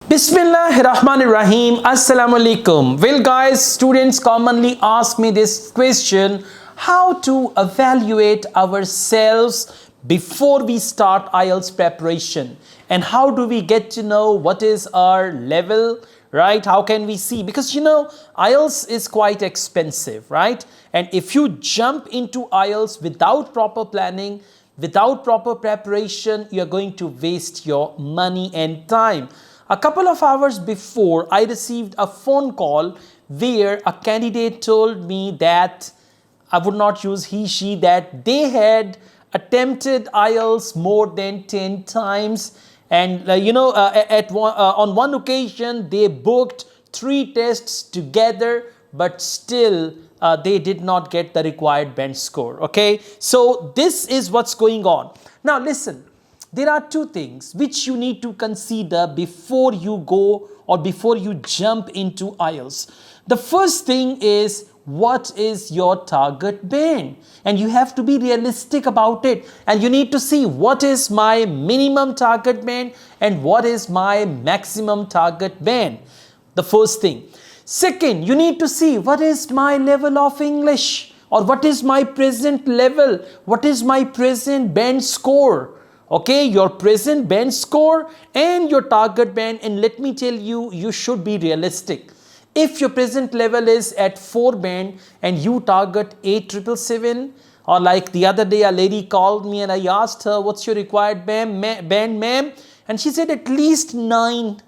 Bismillahirrahmanirrahim. Assalamu alaikum. Well guys, students commonly ask me this question: how to evaluate ourselves before we start IELTS preparation, and how do we get to know what is our level, right? How can we see? Because IELTS is quite expensive, right? And if you jump into IELTS without proper planning, without proper preparation, you're going to waste your money and time. A couple of hours before, I received a phone call where a candidate told me that, I would not use he, she, that they had attempted IELTS more than 10 times. And on one occasion, they booked 3 tests together, but still they did not get the required band score. Okay, so this is what's going on. Now listen. There are 2 things which you need to consider before you go or before you jump into IELTS. The first thing is, what is your target band? And you have to be realistic about it. And you need to see what is my minimum target band and what is my maximum target band. The first thing. Second, you need to see what is my level of English, or what is my present level, what is my present band score. Okay, your present band score and your target band. And let me tell you, you should be realistic. If your present level is at 4 band and you target 8,777, or like the other day a lady called me and I asked her, what's your required band, ma'am? And she said at least 9.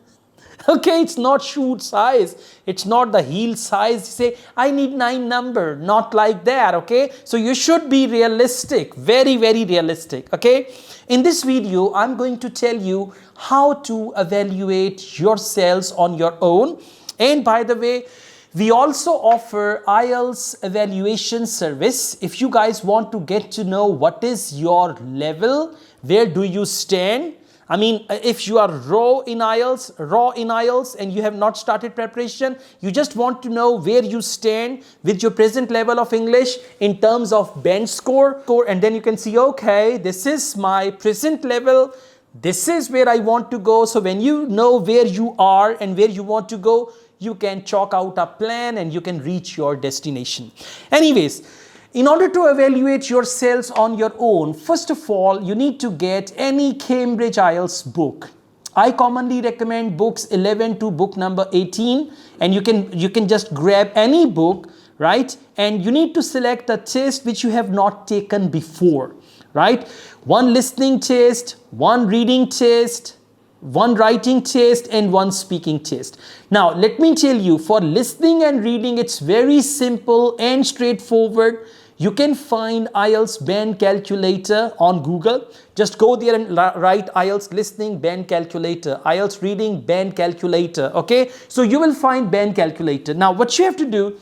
Okay, it's not shoe size, it's not the heel size. You say, I need 9 number, not like that. Okay, so you should be realistic, very realistic. Okay, in this video, I'm going to tell you how to evaluate yourselves on your own. And by the way, we also offer IELTS evaluation service. If you guys want to get to know what is your level, where do you stand? I mean, if you are raw in IELTS and you have not started preparation, you just want to know where you stand with your present level of English in terms of band score, and then you can see, okay, this is my present level, this is where I want to go. So when you know where you are and where you want to go, you can chalk out a plan and you can reach your destination. Anyways, in order to evaluate yourselves on your own, first of all, you need to get any Cambridge IELTS book. I commonly recommend books 11 to book number 18, and you can just grab any book, right? And you need to select a test which you have not taken before, right? 1 listening test, 1 reading test, 1 writing test, and 1 speaking test. Now, let me tell you, for listening and reading, it's very simple and straightforward. You can find IELTS band calculator on Google. Just go there and write IELTS listening band calculator, IELTS reading band calculator. Okay, so you will find band calculator. Now, what you have to do,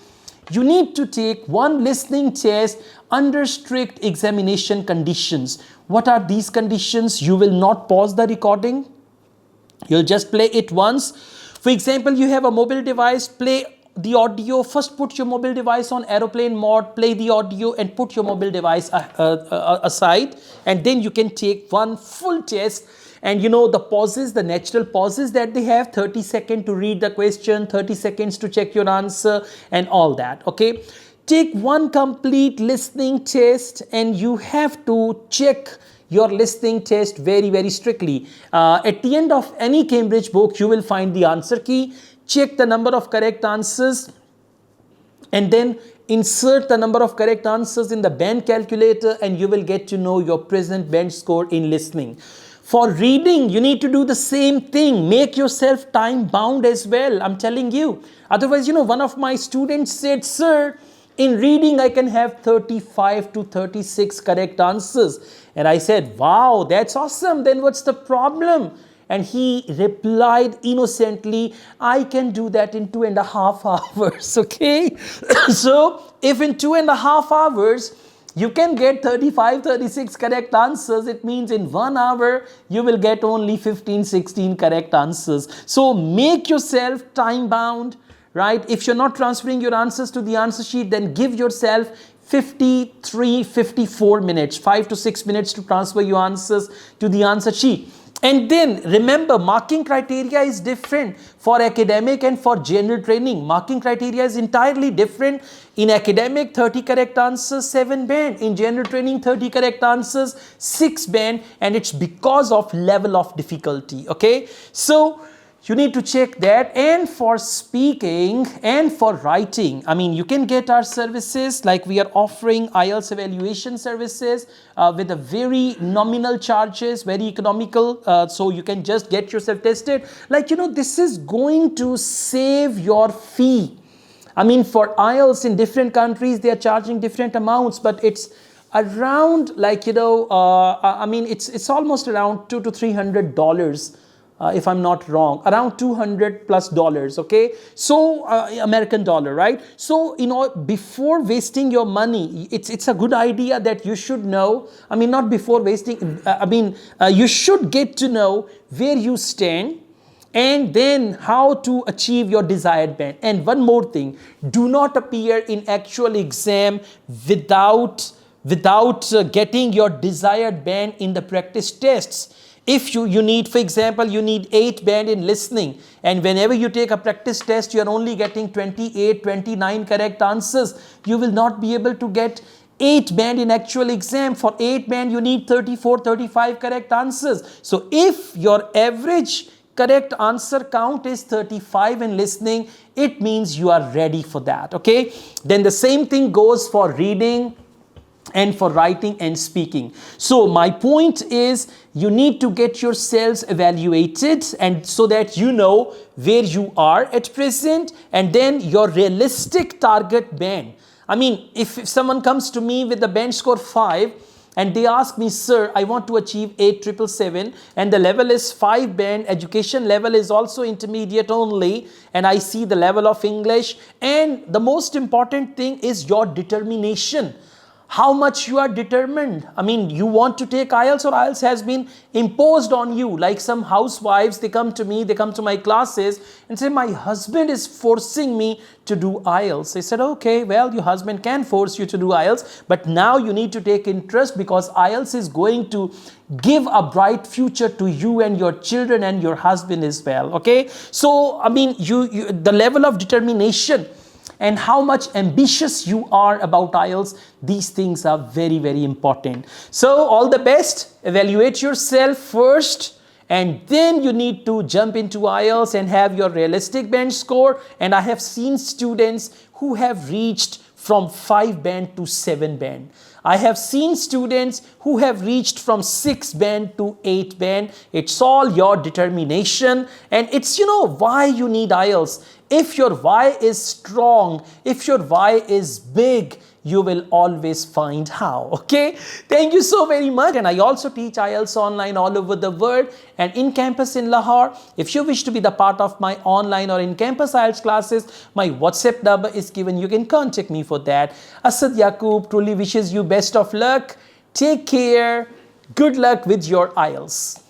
you need to take 1 listening test under strict examination conditions. What are these conditions? You will not pause the recording. You'll just play it once. For example, you have a mobile device, play the audio. First put your mobile device on aeroplane mode, play the audio and put your mobile device aside, and then you can take 1 full test. And the pauses, the natural pauses that they have, 30 seconds to read the question, 30 seconds to check your answer and all that. Okay, take 1 complete listening test, and you have to check your listening test very strictly. At the end of any Cambridge book, you will find the answer key. Check the number of correct answers and then insert the number of correct answers in the band calculator, and you will get to know your present band score in listening. For reading, you need to do the same thing. Make yourself time bound as well, I'm telling you. Otherwise, one of my students said, sir, in reading, I can have 35 to 36 correct answers. And I said, wow, that's awesome. Then what's the problem? And he replied innocently, I can do that in 2.5 hours. Okay. So if in 2.5 hours, you can get 35, 36 correct answers, it means in 1 hour, you will get only 15, 16 correct answers. So make yourself time bound, right? If you're not transferring your answers to the answer sheet, then give yourself 53, 54 minutes, 5 to 6 minutes to transfer your answers to the answer sheet. And then remember, marking criteria is different for academic and for general training. Marking criteria is entirely different. In academic, 30 correct answers, 7 band. In general training, 30 correct answers, 6 band. And it's because of level of difficulty. Okay. So you need to check that. And for speaking and for writing, I mean, you can get our services, like we are offering IELTS evaluation services with a very nominal charges, very economical. So you can just get yourself tested. Like, you know, this is going to save your fee. I mean, for IELTS in different countries, they are charging different amounts, but it's around, like, you know, I mean, it's almost around $200 to $300. If I'm not wrong, around $200+, okay? So American dollar, right? So, you know, before wasting your money, it's a good idea that you should know. I mean, not before wasting. You should get to know where you stand, and then how to achieve your desired band. And one more thing: do not appear in actual exam without getting your desired band in the practice tests. If you need, for example, you need 8 band in listening, and whenever you take a practice test, you are only getting 28, 29 correct answers, you will not be able to get 8 band in actual exam. For 8 band, you need 34, 35 correct answers. So if your average correct answer count is 35 in listening, it means you are ready for that, okay? Then the same thing goes for reading and for writing and speaking. So my point is, you need to get yourselves evaluated, and so that you know where you are at present, and then your realistic target band. I mean, if someone comes to me with the band score 5 and they ask me, sir, I want to achieve 8,777 and the level is 5 band, education level is also intermediate only, and I see the level of English, and the most important thing is your determination. How much you are determined. I mean, you want to take IELTS, or IELTS has been imposed on you. Like some housewives, they come to me, they come to my classes and say, my husband is forcing me to do IELTS. I said, okay, well, your husband can force you to do IELTS, but now you need to take interest, because IELTS is going to give a bright future to you and your children and your husband as well, okay? So, I mean, the level of determination and how much ambitious you are about IELTS, these things are very, very important. So all the best. Evaluate yourself first, and then you need to jump into IELTS and have your realistic band score. And I have seen students who have reached from 5 band to 7 band. I have seen students who have reached from 6 band to 8 band. It's all your determination, and it's, you know, why you need IELTS. If your why is strong, if your why is big, you will always find how, okay? Thank you so very much. And I also teach IELTS online all over the world and in campus in Lahore. If you wish to be the part of my online or in campus IELTS classes, my WhatsApp number is given. You can contact me for that. Asad Yaqub truly wishes you best of luck. Take care. Good luck with your IELTS.